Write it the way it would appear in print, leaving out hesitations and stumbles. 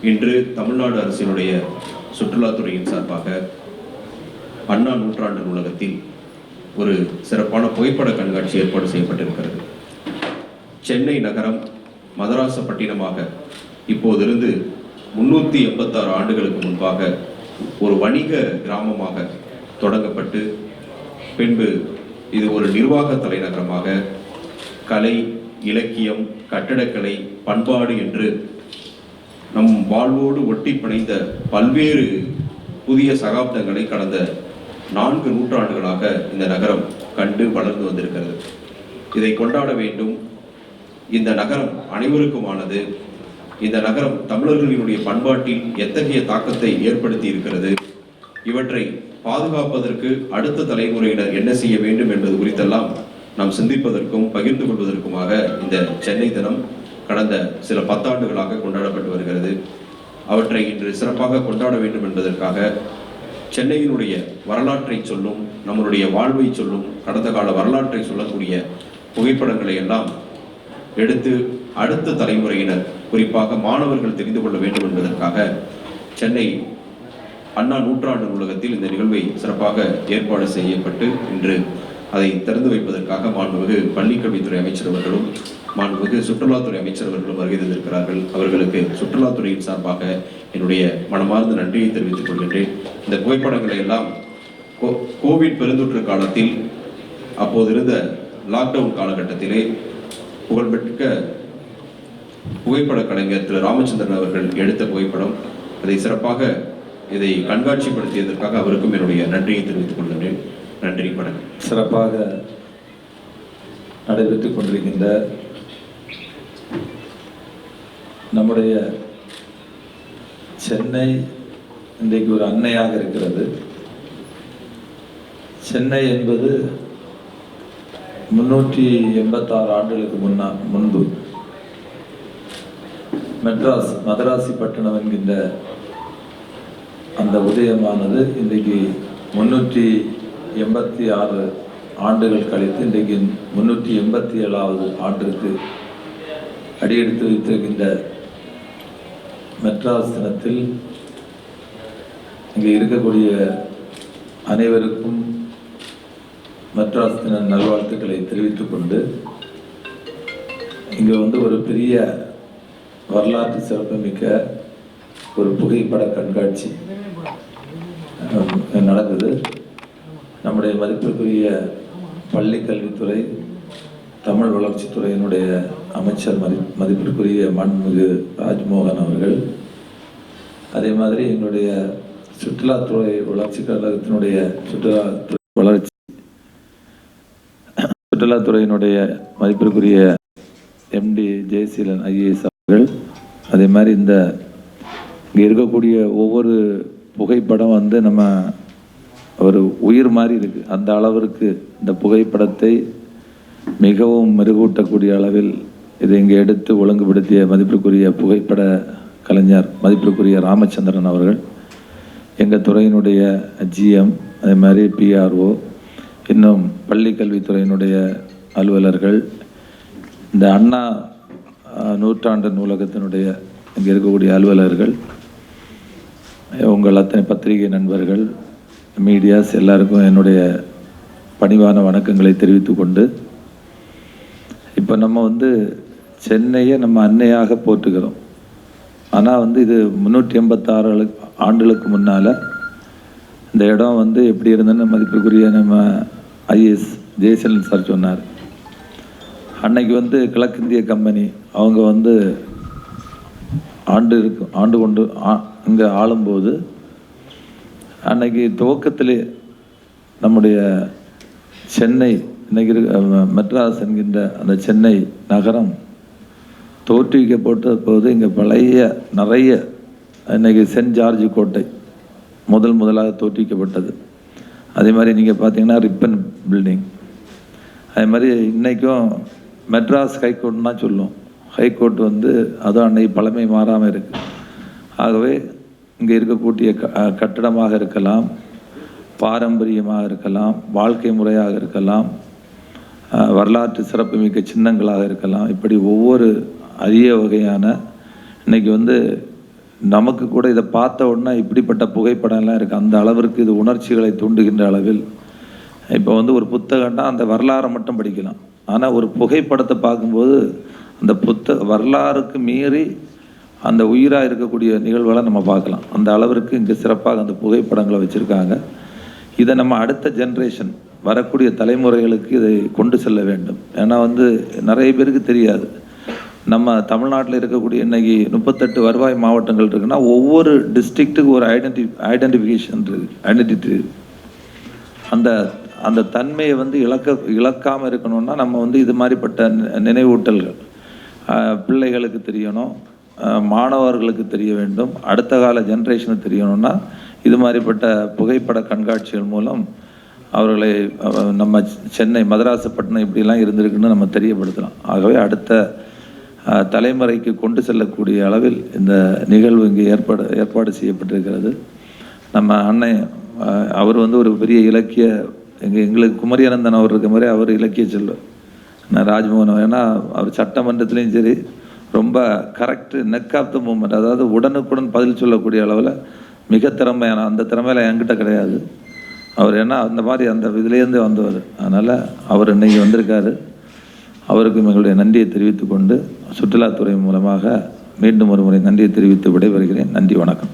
இன்று தமிழ்நாடு அரசினுடைய சுற்றுலாத்துறையின் சார்பாக அண்ணா நூற்றாண்டு நூலகத்தில் ஒரு சிறப்பான புகைப்பட கண்காட்சி ஏற்பாடு செய்யப்பட்டிருக்கிறது. சென்னை நகரம் மதராசப்பட்டினமாக இப்போதிருந்து 386 ஆண்டுகளுக்கு முன்பாக ஒரு வணிக கிராமமாக தொடங்கப்பட்டு பின்பு இது ஒரு நிர்வாக தலைநகரமாக கலை, இலக்கியம், கட்டடக்கலை, பண்பாடு என்று நம் வாழ்வோடு ஒட்டி பிணைந்த பல்வேறு புதிய சகாப்தங்களை கடந்த 4 நூற்றாண்டுகளாக இந்த நகரம் கண்டு வளர்ந்து வந்திருக்கிறது. இதை கொண்டாட வேண்டும். இந்த நகரம் அனைவருக்குமானது. இந்த நகரம் தமிழர்களினுடைய பண்பாட்டில் எத்தகைய தாக்கத்தை ஏற்படுத்தி இருக்கிறது, இவற்றை பாதுகாப்பதற்கு அடுத்த தலைமுறையினர் என்ன செய்ய வேண்டும் என்பது குறித்தெல்லாம் நாம் சிந்திப்பதற்கும் பகிர்ந்து கொள்வதற்குமாக இந்த சென்னை தினம் கடந்த சில 10 ஆண்டுகளாக கொண்டாடப்பட்டு வருகிறது. அவற்றை இன்று சிறப்பாக கொண்டாட வேண்டும் என்பதற்காக சென்னையினுடைய வரலாற்றை சொல்லும், நம்மளுடைய வாழ்வை சொல்லும், கடந்த கால வரலாற்றை சொல்லக்கூடிய புகைப்படங்களை எல்லாம் எடுத்து அடுத்த தலைமுறையினர், குறிப்பாக மாணவர்கள் தெரிந்து கொள்ள வேண்டும் என்பதற்காக சென்னை அண்ணா நூற்றாண்டு நூலகத்தில் இந்த நிகழ்வை சிறப்பாக ஏற்பாடு செய்யப்பட்டு இன்று அதை திறந்து வைப்பதற்காக மாண்புமிகு பள்ளிக்கல்வித்துறை அமைச்சர் அவர்களும் மாண்புமிகு சுற்றுலாத்துறை அமைச்சர் அவர்களும் வருகை தந்திருக்கிறார்கள். அவர்களுக்கு சுற்றுலாத்துறையின் சார்பாக என்னுடைய மனமார்ந்த நன்றியை தெரிவித்துக் கொள்கின்றேன். இந்த புகைப்படங்களை எல்லாம் கோவிட் பெருந்தொற்று காலத்தில் அப்போது இருந்த லாக்டவுன் காலகட்டத்திலே புகழ்பெற்ற புகைப்பட கலைஞர் திரு ராமச்சந்திரன் அவர்கள் எடுத்த புகைப்படம். அதை சிறப்பாக இதை கண்காட்சிப்படுத்தியதற்காக அவருக்கும் என்னுடைய நன்றியை தெரிவித்துக் கொள்கின்றேன். நன்றி, வணக்கம். சிறப்பாக நடைபெற்றுக் கொண்டிருக்கின்ற நம்முடைய சென்னை இன்றைக்கு ஒரு அன்னையாக இருக்கிறது. சென்னை என்பது 386 ஆண்டுகளுக்கு முன்பு மதராசிப்பட்டினம் என்கின்ற அந்த உதயமானது இன்றைக்கு 386 ஆண்டுகள் கழித்து இன்றைக்கு 387வது ஆண்டிற்கு அடியெடுத்து வைத்திருக்கின்ற மெட்ராஸ் தினத்தில் இங்கே இருக்கக்கூடிய அனைவருக்கும் மெட்ராஸ் தின நல்வாழ்த்துக்களை தெரிவித்துக் கொண்டு இங்கே ஒரு பெரிய வரலாற்று சிறப்புமிக்க ஒரு புகைப்பட கண்காட்சி நடக்குது. நம்முடைய மதிப்பிற்குரிய பள்ளி கல்வித்துறை, தமிழ் வளர்ச்சித்துறையினுடைய அமைச்சர் மதிப்பிற்குரிய மாண்புமிகு ராஜ்மோகன் அவர்கள், அதே மாதிரி எங்களுடைய சுற்றுலாத்துறை வளர்ச்சி கழகத்தினுடைய சுற்றுலாத்துறையினுடைய மதிப்பிற்குரிய எம்டி ஜெயசீலன் ஐஏஎஸ் அவர்கள், அதே மாதிரி இங்கே இருக்கக்கூடிய ஒவ்வொரு புகைப்படம் நம்ம ஒரு உயிர் மாதிரி இருக்கு. அந்த அளவிற்கு இந்த புகைப்படத்தை மிகவும் மெருகூட்டக்கூடிய அளவில் இதை இங்கே எடுத்து ஒழுங்குபடுத்திய மதிப்பிற்குரிய புகைப்பட கலைஞர் மதிப்பிற்குரிய ராமச்சந்திரன் அவர்கள், எங்கள் துறையினுடைய ஜிஎம், அதே மாதிரி பிஆர்ஓ, இன்னும் பள்ளி கல்வித்துறையினுடைய அலுவலர்கள், இந்த அண்ணா நூற்றாண்டு நூலகத்தினுடைய இங்கே இருக்கக்கூடிய அலுவலர்கள், உங்கள் அத்தனை பத்திரிகை நண்பர்கள், மீடியாஸ் எல்லாருக்கும் என்னுடைய பணிவான வணக்கங்களை தெரிவித்து கொண்டு, இப்போ நம்ம சென்னையை நம்ம அன்னையாக போற்றுகிறோம். ஆனால் இது 386 ஆண்டுகளுக்கு முன்னால் இந்த இடம் எப்படி இருந்ததுன்னு மதிப்புக்குரிய நம்ம ஐஏஎஸ் ஜெயசீலன் சார் சொன்னார். அன்னைக்கு கிழக்கிந்திய கம்பெனி அவங்க ஆண்டு கொண்டு இங்கே ஆளும்போது அன்னைக்கு துவக்கத்திலே நம்முடைய சென்னை இன்னைக்கு மெட்ராஸ் என்கின்ற அந்த சென்னை நகரம் தோற்றுவிக்கப்பட்ட போது இங்கே நிறைய இன்னைக்கு சென்ட் ஜார்ஜ் கோட்டை முதலாக தோற்றுவிக்கப்பட்டது. அதே மாதிரி நீங்கள் பார்த்தீங்கன்னா ரிப்பன் பில்டிங், அதே மாதிரி இன்றைக்கும் மெட்ராஸ் ஹைகோர்ட்னா சொல்லும். ஹைகோர்ட் அதுவும் அன்னைக்கு பழமை மாறாமல் இருக்குது. ஆகவே இங்கே இருக்கக்கூடிய கட்டடமாக இருக்கலாம், பாரம்பரியமாக இருக்கலாம், வாழ்க்கை முறையாக இருக்கலாம், வரலாற்று சிறப்புமிக்க சின்னங்களாக இருக்கலாம், இப்படி ஒவ்வொரு அரிய வகையான இன்னைக்கு நமக்கு கூட இதை பார்த்த உடனே இப்படிப்பட்ட புகைப்படம்லாம் இருக்குது. அந்த அளவிற்கு இது உணர்ச்சிகளை தூண்டுகின்ற அளவில். இப்போ வந்து ஒரு புத்தகம்னா அந்த வரலாறை மட்டும் படிக்கலாம். ஆனால் ஒரு புகைப்படத்தை பார்க்கும்போது அந்த வரலாறுக்கு மீறி அந்த உயிராக இருக்கக்கூடிய நிகழ்வுகளை நம்ம பார்க்கலாம். அந்த அளவிற்கு இங்கே சிறப்பாக அந்த புகைப்படங்களை வச்சுருக்காங்க. இதை நம்ம அடுத்த ஜென்ரேஷன் வரக்கூடிய தலைமுறைகளுக்கு இதை கொண்டு செல்ல வேண்டும். ஏன்னா வந்து நிறைய பேருக்கு தெரியாது. நம்ம தமிழ்நாட்டில் இருக்கக்கூடிய இன்னைக்கு 38 வருவாய் மாவட்டங்கள் இருக்குன்னா ஒவ்வொரு டிஸ்ட்ரிக்ட்டுக்கு ஒரு ஐடென்டிஃபிகேஷன் இருக்குது, ஐடென்டிட்டி. அந்த தன்மையை வந்து இழக்காமல் இருக்கணும்னா நம்ம வந்து இது மாதிரிப்பட்ட நினைவூட்டல்கள் பிள்ளைகளுக்கு தெரியணும், மாணவர்களுக்கு தெரிய வேண்டும், அடுத்த கால ஜென்ரேஷனுக்கு தெரியணும்னா இது மாதிரிப்பட்ட புகைப்பட கண்காட்சிகள் மூலம் அவர்களை நம்ம சென்னை மதராசப்பட்டினம் இப்படிலாம் இருந்திருக்குன்னு நம்ம தெரியப்படுத்தலாம். ஆகவே அடுத்த தலைமுறைக்கு கொண்டு செல்லக்கூடிய அளவில் இந்த நிகழ்வு இங்கே ஏற்பாடு செய்யப்பட்டிருக்கிறது. நம்ம அண்ணன் அவர் வந்து ஒரு பெரிய இலக்கிய எங்களுக்கு குமரியானந்தன் அவர் இருக்க மாதிரி அவர் இலக்கிய செல்வர். நான் ராஜ்மோகன், ஏன்னா அவர் சட்டமன்றத்துலேயும் சரி ரொம்ப correct neck of the moment, அதாவது உடனுக்குடன் பதில் சொல்லக்கூடிய அளவில் மிக திறமையான அந்த திறமையில என்கிட்ட கிடையாது அவர். ஏன்னா அந்த மாதிரி அந்த இதுலேருந்து வந்தவர். அதனால் அவர் இன்னைக்கு வந்திருக்காரு. அவருக்கும் எங்களுடைய நன்றியை தெரிவித்துக் கொண்டு சுற்றுலாத்துறை மூலமாக மீண்டும் ஒரு முறை நன்றியை தெரிவித்து விடைபெறுகிறேன். நன்றி, வணக்கம்.